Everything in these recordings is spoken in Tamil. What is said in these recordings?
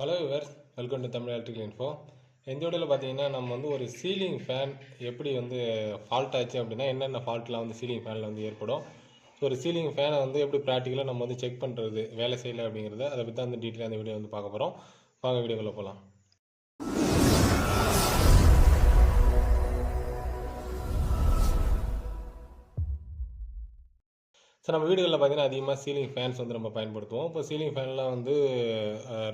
Hello viewers, welcome to Tamil electrical info. இந்த வீடியோவில் பார்த்தீங்கன்னா நம்ம வந்து ஒரு சீலிங் ஃபேன் எப்படி வந்து ஃபால்ட் ஆச்சு அப்படின்னா என்னென்ன ஃபால்ட்லாம் வந்து சீலிங் ஃபேனில் வந்து ஏற்படும். ஒரு சீலிங் ஃபேனை வந்து எப்படி ப்ராக்டிக்கலாக நம்ம வந்து செக் பண்ணுறது வேலை செய்யலை அப்படிங்கிறத அதை பற்றி தான் வந்து டீட்டெயிலாக அந்த வீடியோ வந்து பார்க்க போகிறோம். வாங்க வீடியோக்குள்ளே போகலாம். ஸோ நம்ம வீடுகளில் பார்த்தீங்கன்னா அதிகமாக சீலிங் ஃபேன்ஸ் வந்து நம்ம பயன்படுத்துவோம். இப்போ சீலிங் ஃபேன்லாம் வந்து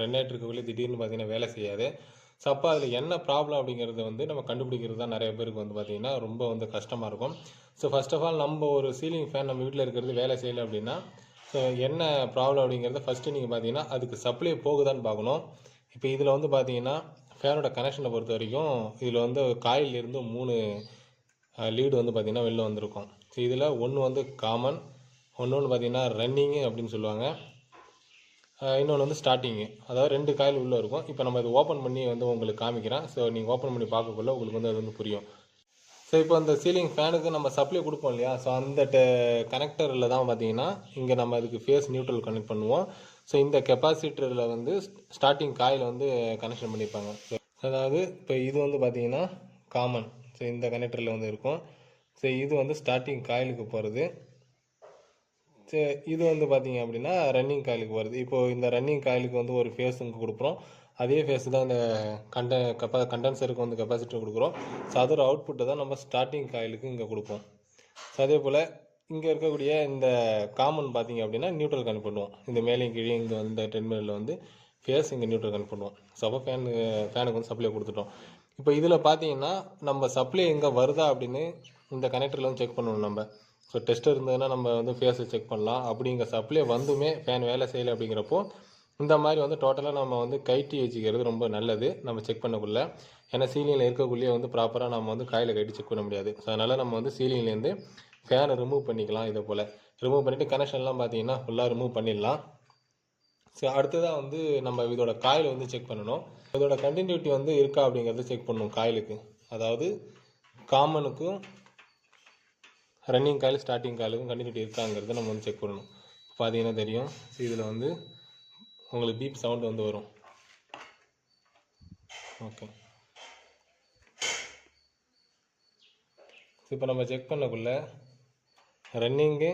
ரெண்டாயிரத்து இருக்கக்குள்ளே திடீர்னு பார்த்தீங்கன்னா வேலை செய்யாது. ஸோ அப்போ அதில் என்ன ப்ராப்ளம் அப்படிங்கிறது வந்து நம்ம கண்டுபிடிக்கிறது தான் நிறைய பேருக்கு வந்து பார்த்திங்கன்னா ரொம்ப வந்து கஷ்டமாக இருக்கும். ஸோ ஃபர்ஸ்ட் ஆஃப் ஆல் நம்ம ஒரு சீலிங் ஃபேன் நம்ம வீட்டில் இருக்கிறது வேலை செய்யலை அப்படின்னா ஸோ என்ன ப்ராப்ளம் அப்படிங்கிறத ஃபஸ்ட்டு நீங்கள் பார்த்தீங்கன்னா அதுக்கு சப்ளை போகுதான்னு பார்க்கணும். இப்போ இதில் வந்து பார்த்தீங்கன்னா ஃபேனோட கனெக்ஷனை பொறுத்த வரைக்கும் இதில் வந்து காயிலிருந்து 3 லீடு வந்து பார்த்திங்கன்னா வெளில வந்திருக்கும். ஸோ இதில் ஒன்று வந்து காமன், ஒன்று பார்த்தீங்கன்னா ரன்னிங்கு அப்படின்னு சொல்லுவாங்க, இன்னொன்று வந்து ஸ்டார்டிங்கு. அதாவது 2 காயில் உள்ளே இருக்கும். இப்போ நம்ம இது ஓப்பன் பண்ணி வந்து உங்களுக்கு காமிக்கிறேன். ஸோ நீங்கள் ஓப்பன் பண்ணி பார்க்கக்குள்ள உங்களுக்கு வந்து அது வந்து புரியும். ஸோ இப்போ இந்த சீலிங் ஃபேனுக்கு நம்ம சப்ளை கொடுப்போம் இல்லையா, ஸோ அந்த கனெக்டரில் தான் பார்த்தீங்கன்னா இங்கே நம்ம அதுக்கு ஃபேஸ் நியூட்ரல் கனெக்ட் பண்ணுவோம். ஸோ இந்த கெப்பாசிட்டரில் வந்து ஸ்டார்டிங் காயில் வந்து கனெக்ஷன் பண்ணியிருப்பாங்க. அதாவது இப்போ இது வந்து பார்த்தீங்கன்னா காமன், ஸோ இந்த கனெக்டரில் வந்து இருக்கும். ஸோ இது வந்து ஸ்டார்டிங் காயிலுக்கு போகிறது. இது வந்து பார்த்தீங்க அப்படின்னா ரன்னிங் காயிலுக்கு வருது. இப்போது இந்த ரன்னிங் காயிலுக்கு வந்து ஒரு ஃபேஸ் இங்கே கொடுக்குறோம். அதே ஃபேஸ் தான் இந்த கண்டென்சருக்கு வந்து கெப்பாசிட்டர் கொடுக்குறோம். ஸோ அதோட அவுட்புட்டை தான் நம்ம ஸ்டார்டிங் காயிலுக்கு இங்கே கொடுப்போம். ஸோ அதே போல் இங்கே இருக்கக்கூடிய இந்த காமன் பார்த்தீங்க அப்படின்னா நியூட்ரல் கனெக்ட் பண்ணுவோம். இந்த மேலேயும் கீழே இங்கே வந்து இந்த டெர்மினலில் வந்து ஃபேஸ் இங்கே நியூட்ரல் கனெக்ட் பண்ணுவோம். ஸோ அப்போ ஃபேனுக்கு வந்து சப்ளை கொடுத்துட்டோம். இப்போ இதில் பார்த்தீங்கன்னா நம்ம சப்ளை எங்கே வருதா அப்படின்னு இந்த கனெக்டரில் வந்து செக் பண்ணணும் நம்ம. ஸோ டெஸ்டர் இருந்ததுன்னா நம்ம வந்து ஃபேஸை செக் பண்ணலாம். அப்படிங்கிற சப்ளை வந்துமே ஃபேன் வேலை செய்யலை அப்படிங்கிறப்போ இந்த மாதிரி வந்து டோட்டலாக நம்ம வந்து கைட்டி வச்சுக்கிறது ரொம்ப நல்லது நம்ம செக் பண்ணக்குள்ள. ஏன்னா சீலிங்கில் இருக்கக்குள்ளேயே வந்து ப்ராப்பராக நம்ம வந்து காயில் கட்டி செக் பண்ண முடியாது. ஸோ அதனால் நம்ம வந்து சீலிங்லேருந்து ஃபேனை ரிமூவ் பண்ணிக்கலாம். இதை போல் ரிமூவ் பண்ணிவிட்டு கனெக்ஷன்லாம் பார்த்தீங்கன்னா ஃபுல்லாக ரிமூவ் பண்ணிடலாம். ஸோ அடுத்ததாக வந்து நம்ம இதோட காயில் வந்து செக் பண்ணணும். இதோட கண்டினியூட்டி வந்து இருக்கா அப்படிங்கிறத செக் பண்ணணும் காயிலுக்கு. அதாவது காமனுக்கும் ரன்னிங் காயில் ஸ்டார்டிங் காயிலுக்கும் கண்டினியூட்டி இருக்காங்கிறத நம்ம வந்து செக் பண்ணணும். பார்த்தீங்கன்னா தெரியும். ஸோ இதில் வந்து உங்களுக்கு பீப் சவுண்ட் வந்து வரும். ஓகே, இப்போ நம்ம செக் பண்ணக்குள்ள ரன்னிங்கு,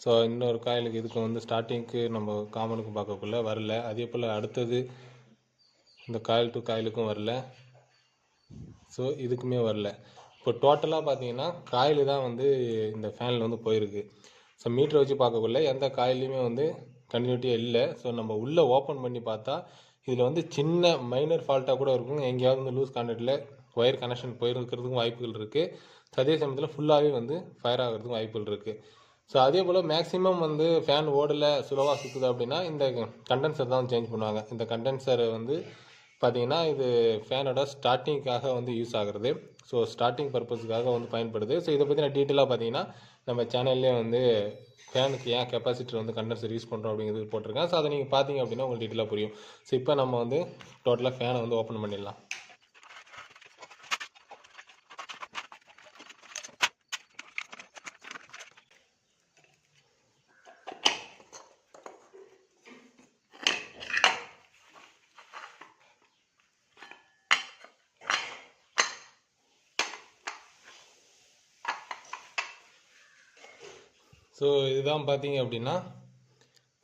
ஸோ இன்னொரு காயிலுக்கு இதுக்கு வந்து ஸ்டார்டிங்க்கு நம்ம காமனுக்கு பார்க்கக்குள்ள வரல. அதே போல் அடுத்தது இந்த காயில் டு காயிலுக்கும் வரல. ஸோ இதுக்குமே வரல. இப்போ டோட்டலாக பார்த்தீங்கன்னா காயில் தான் வந்து இந்த ஃபேனில் வந்து போயிருக்கு. ஸோ மீட்டரை வச்சு பார்க்கக்குள்ள எந்த காயிலையுமே வந்து கண்டினியூட்டியாக இல்லை. ஸோ நம்ம உள்ளே ஓப்பன் பண்ணி பார்த்தா இதில் வந்து சின்ன மைனர் ஃபால்ட்டாக கூட இருக்கும். எங்கேயாவது வந்து லூஸ் கான்டாக்டில் ஒயர் கனெக்ஷன் போயிருக்கிறதுக்கும் வாய்ப்புகள் இருக்குது. ஸோ அதே சமயத்தில் ஃபுல்லாகவே வந்து ஃபயர் ஆகிறதுக்கும் வாய்ப்புகள் இருக்குது. ஸோ அதே போல் மேக்ஸிமம் வந்து ஃபேன் ஓடலை ஸ்லோவாக சுற்றுது அப்படின்னா இந்த கண்டென்சர் தான் சேஞ்ச் பண்ணுவாங்க. இந்த கண்டென்சரை வந்து பார்த்தீங்கன்னா இது ஃபேனோட ஸ்டார்டிங்காக வந்து யூஸ் ஆகிறது. ஸோ ஸ்டார்டிங் பர்பஸுக்காக வந்து பயன்படுது. ஸோ இதை பற்றி நான் டீட்டெயிலாக பார்த்தீங்கன்னா நம்ம சேனல்லே வந்து ஃபேனுக்கு ஏன் கெப்பாசிட்டர் வந்து கண்டென்சர் யூஸ் பண்ணுறோம் அப்படிங்கிறது போட்டிருக்கேன். ஸோ அதை நீங்கள் பார்த்தீங்க அப்படின்னா உங்களுக்கு டீட்டெயிலாக புரியும். ஸோ இப்போ நம்ம வந்து டோட்டலாக ஃபேனை வந்து ஓப்பன் பண்ணிடலாம். ஸோ இதுதான் பார்த்தீங்க அப்படின்னா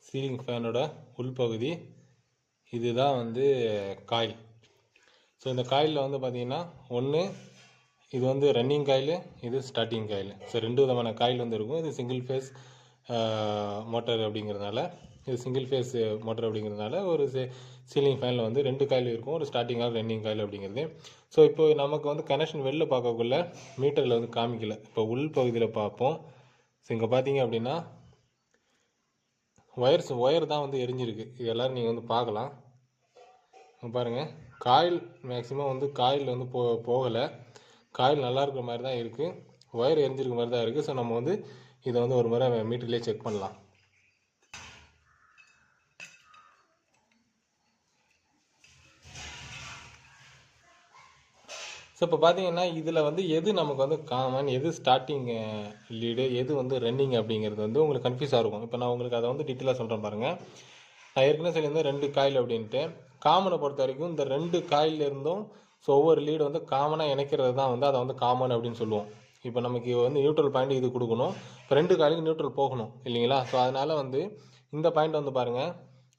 சீலிங் ஃபேனோட உள்பகுதி. இதுதான் வந்து காயில். ஸோ இந்த காயிலில் வந்து பார்த்தீங்கன்னா ஒன்று இது வந்து ரன்னிங் காயில், இது ஸ்டார்டிங் காயில். ஸோ 2 விதமான காயில் வந்து இருக்கும். இது சிங்கிள் ஃபேஸ் மோட்டர் அப்படிங்கிறதுனால ஒரு சீலிங் ஃபேனில் வந்து 2 காயில் இருக்கும். ஒரு ஸ்டார்டிங் காயில், ரன்னிங் காயில் அப்படிங்கிறது. ஸோ இப்போ நமக்கு வந்து கனெக்ஷன் வெளில பார்க்கக்குள்ள மீட்டரில் வந்து காமிக்கல. இப்போ உள் பகுதியில் பார்ப்போம். ஸோ இங்கே பார்த்தீங்க அப்படின்னா ஒயர் தான் வந்து எரிஞ்சிருக்கு. இது எல்லோரும் நீங்கள் வந்து பார்க்கலாம். பாருங்கள், காயில் மேக்ஸிமம் வந்து காயில் வந்து போகலை. காயில் நல்லா இருக்கிற மாதிரி தான் இருக்குது. ஒயர் எரிஞ்சிருக்க மாதிரி தான் இருக்குது. ஸோ நம்ம வந்து இதை வந்து ஒரு முறை மீட்டர்லேயே செக் பண்ணலாம். ஸோ இப்போ பார்த்தீங்கன்னா இதில் வந்து எது நமக்கு வந்து காமன், எது ஸ்டார்டிங் லீடு, எது வந்து ரன்னிங் அப்படிங்கிறது வந்து உங்களுக்கு கன்ஃபியூஸாக இருக்கும். இப்போ நான் உங்களுக்கு அதை வந்து டீட்டெயிலாக சொல்கிறேன் பாருங்கள். நான் ஏற்கனவே சொல்லியிருந்தேன் 2 காயில் அப்படின்ட்டு. காமனை பொறுத்த வரைக்கும் இந்த 2 காயில இருந்தும் ஸோ ஒவ்வொரு லீடு வந்து காமனாக இணைக்கிறது தான் வந்து அதை வந்து காமன் அப்படின்னு சொல்லுவோம். இப்போ நமக்கு வந்து நியூட்ரல் பாயிண்ட் இது கொடுக்கணும். இப்போ 2 காயிலுக்கு நியூட்ரல் போகணும் இல்லைங்களா? ஸோ அதனால் வந்து இந்த பாயிண்ட் வந்து பாருங்கள்,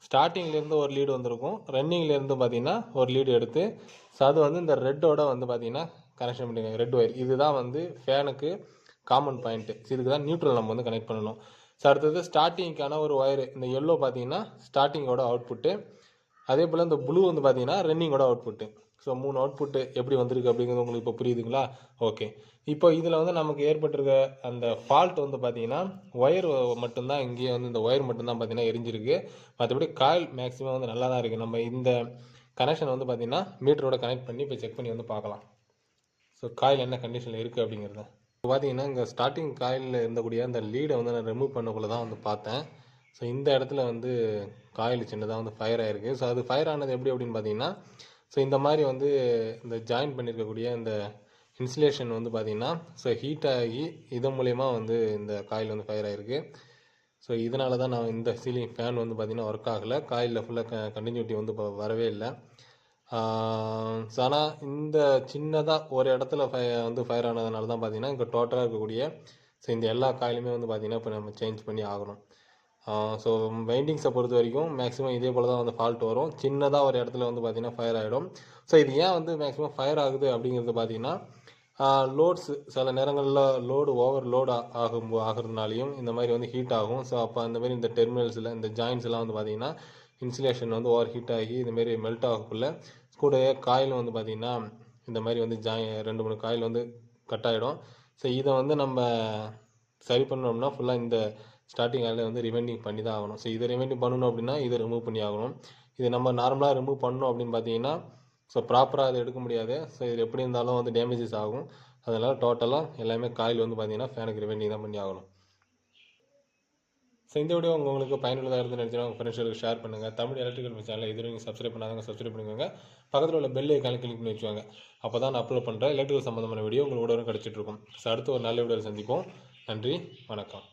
ஸ்டார்டிங்லேருந்து ஒரு லீடு வந்திருக்கும், ரன்னிங்லேருந்து பார்த்தீங்கன்னா ஒரு லீடு எடுத்து ஸோ அது வந்து இந்த ரெட்டோட வந்து பார்த்தீங்கன்னா கனெக்ஷன் பண்ணிக்கோங்க. ரெட் ஒயர் இதுதான் வந்து ஃபேனுக்கு காமன் பாயிண்ட்டு. இதுக்கு தான் நியூட்ரல் நம்ம வந்து கனெக்ட் பண்ணணும். ஸோ அடுத்தது ஸ்டார்டிங்க்கான ஒரு ஒயரு, இந்த எல்லோ பார்த்தீங்கன்னா ஸ்டார்டிங்கோட அவுட்புட்டு, அதே போல் இந்த ப்ளூ வந்து பார்த்தீங்கன்னா ரன்னிங்கோட அவுட்புட்டு. ஸோ 3 அவுட்புட்டு எப்படி வந்திருக்கு அப்படிங்கிறது உங்களுக்கு இப்போ புரியுதுங்களா? ஓகே. இப்போ இதில் வந்து நமக்கு ஏற்பட்டிருக்க அந்த ஃபால்ட் வந்து பார்த்தீங்கன்னா ஒயர் மட்டும்தான், இங்கேயே வந்து இந்த ஒயர் மட்டும்தான் பார்த்தீங்கன்னா எரிஞ்சிருக்கு. மற்றபடி காயில் மேக்ஸிமம் வந்து நல்லா தான் இருக்குது. நம்ம இந்த கனெக்ஷன் வந்து பார்த்தீங்கன்னா மீட்டரோட கனெக்ட் பண்ணி இப்போ செக் பண்ணி வந்து பார்க்கலாம். ஸோ காயில் என்ன கண்டிஷனில் இருக்குது அப்படிங்கிறத இப்போ பார்த்தீங்கன்னா இங்கே ஸ்டார்டிங் காயிலில் இருந்தக்கூடிய அந்த லீடை வந்து நான் ரிமூவ் பண்ணக்குள்ள தான் வந்து பார்த்தேன். ஸோ இந்த இடத்துல வந்து காயில் சின்னதாக வந்து ஃபயர் ஆகிருக்கு. ஸோ அது ஃபயர் ஆனது எப்படி அப்படின்னு பார்த்தீங்கன்னா, ஸோ இந்த மாதிரி வந்து இந்த ஜாயின் பண்ணியிருக்கக்கூடிய இந்த இன்சுலேஷன் வந்து பார்த்தீங்கன்னா ஸோ ஹீட் ஆகி இதன் மூலயமா வந்து இந்த காயில் வந்து ஃபயர் ஆகிருக்கு. ஸோ இதனால தான் நான் இந்த சீலிங் ஃபேன் வந்து பார்த்தீங்கன்னா ஒர்க் ஆகலை, காயிலில் ஃபுல்லாக கண்டினியூட்டி வந்து இப்போ வரவே இல்லை. ஸோ ஆனால் இந்த சின்னதாக ஒரு இடத்துல வந்து ஃபயர் ஆனதுனால தான் பார்த்தீங்கன்னா இங்கே டோட்டலாக இருக்கக்கூடிய ஸோ இந்த எல்லா காயிலுமே வந்து பார்த்தீங்கன்னா இப்போ நம்ம சேஞ்ச் பண்ணி ஆகணும். ஸோ வைண்டிங்ஸை பொறுத்த வரைக்கும் மேக்ஸிமம் இதே போல் தான் வந்து ஃபால்ட் வரும். சின்னதாக ஒரு இடத்துல வந்து பார்த்தீங்கன்னா ஃபயர் ஆகிடும். ஸோ இது ஏன் வந்து மேக்ஸிமம் ஃபயர் ஆகுது அப்படிங்கிறது பார்த்தீங்கன்னா லோட்ஸ் சில நேரங்களில் லோடு ஓவர் லோடு ஆகிறதுனாலையும் இந்த மாதிரி வந்து ஹீட் ஆகும். ஸோ அப்போ அந்த மாதிரி இந்த டெர்மினல்ஸில் இந்த ஜாயின்ஸ்லாம் வந்து பார்த்தீங்கன்னா இன்சுலேஷன் வந்து ஓவர் ஹீட் ஆகி இதுமாரி மெல்ட் ஆகக்குள்ள கூடவே காயில் வந்து பார்த்திங்கன்னா இந்த மாதிரி வந்து 2-3 காயில் வந்து கட் ஆகிடும். ஸோ இதை வந்து நம்ம சரி பண்ணோம்னா ஃபுல்லாக இந்த ஸ்டார்டிங் காயில் வந்து ரிவைண்டிங் பண்ணி தான் ஆகணும். ஸோ இதை ரிவைண்டிங் பண்ணணும் அப்படின்னா இதை ரிமூவ் பண்ணி ஆகணும். இது நம்ம நார்மலாக ரிமூவ் பண்ணணும் அப்படின்னு பார்த்தீங்கன்னா ஸோ ப்ராப்பராக அதை எடுக்க முடியாது. ஸோ இது எப்படி இருந்தாலும் வந்து டேமேஜஸ் ஆகும். அதனால் டோட்டலாக எல்லாமே காயில் வந்து பார்த்திங்கன்னா ஃபேனுக்கு ரிவைண்டிங் தான் பண்ணி ஆகணும். ஸோ இந்த வீடியோ உங்களுக்கு பயனுள்ளதாக இருந்து நினச்சினா உங்கள் ஃப்ரெண்ட்ஸ்களுக்கு ஷேர் பண்ணுங்கள். தமிழ் எலக்ட்ரிக்கல் சேனல் இது நீங்கள் சப்ஸ்கிரைப் பண்ணாதவங்க சப்ஸ்கிரைப் பண்ணிக்கோங்க. பக்கத்தில் உள்ள பெல் ஐக்கானை கிளிக் பண்ணி வச்சுவாங்க. அப்போ தான் நான் அப்லோட் பண்ணுற எலக்ட்ரிக்கல் சம்மந்தமான வீடியோ உங்களுக்கு உடனே கிடச்சிட்ருக்கும். ஸோ அடுத்து ஒரு நல்ல வீடியோவில் சந்திப்போம். நன்றி, வணக்கம்.